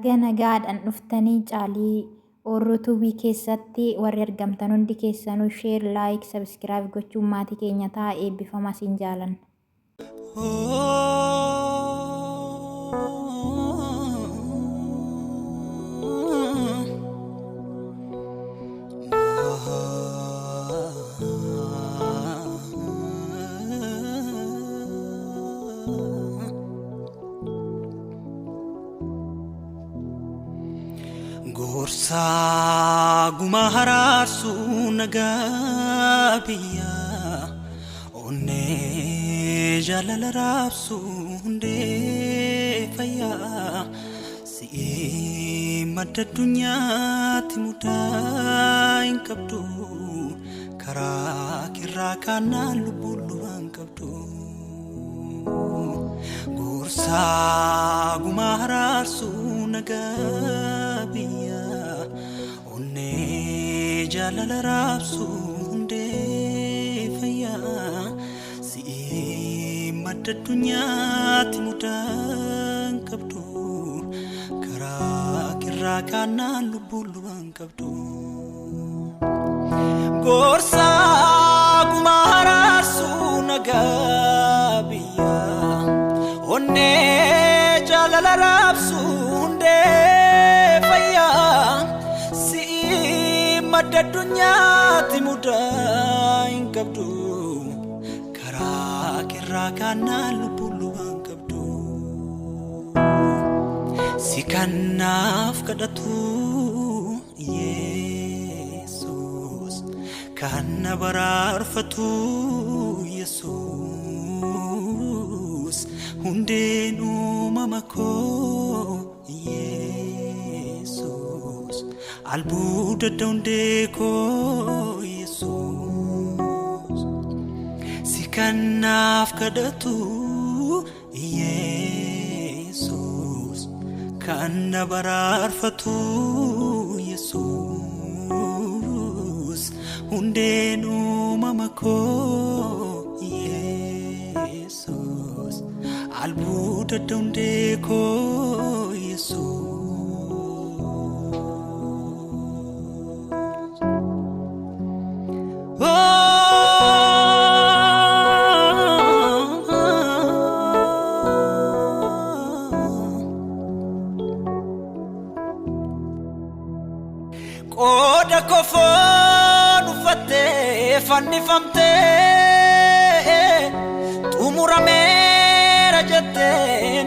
Nagaadhaan dhuftanii caalii ORTV keessatti warri argamtan hundi keessanuu share, like, subscribe gochuun maatii keenya ta'a eebbifamaa siin jaalan. Gorsa guma haraarsu nagabiya onne jalala raabsu hundee fayyaa si madda addunyaatti mudaa hin qabdu karaa kirraa kaanaan lubbuun lubaan qabdu. Gorsa guma haraarsu nagabiya onne jalala raabsu hundee fayyaa si madda addunyaatti mudaa hin qabdu karaa kirraa kaanaan lubbuun lubaan qabdu. Gorsa guma haraarsu nagabiya onne jalala raabsu hundee fayyaa si madda addunyaatti mudaa hin qabdu karaa kirraa kaanaan lubbuun lubaan qabdu. Si kanaaf kadhatu Yesuus kan na baraarfatu Yesuus hundeen uumama koo Yesuus albuuda hundee koo Yesuus si kanaaf kadhatu Yesuus kan na baraarfatu Yesuus hundeen uumama koo Yesuus albuuda hundee koo Yesuus. Qooda kofoon uffattee fannifamtee xumurameera jettee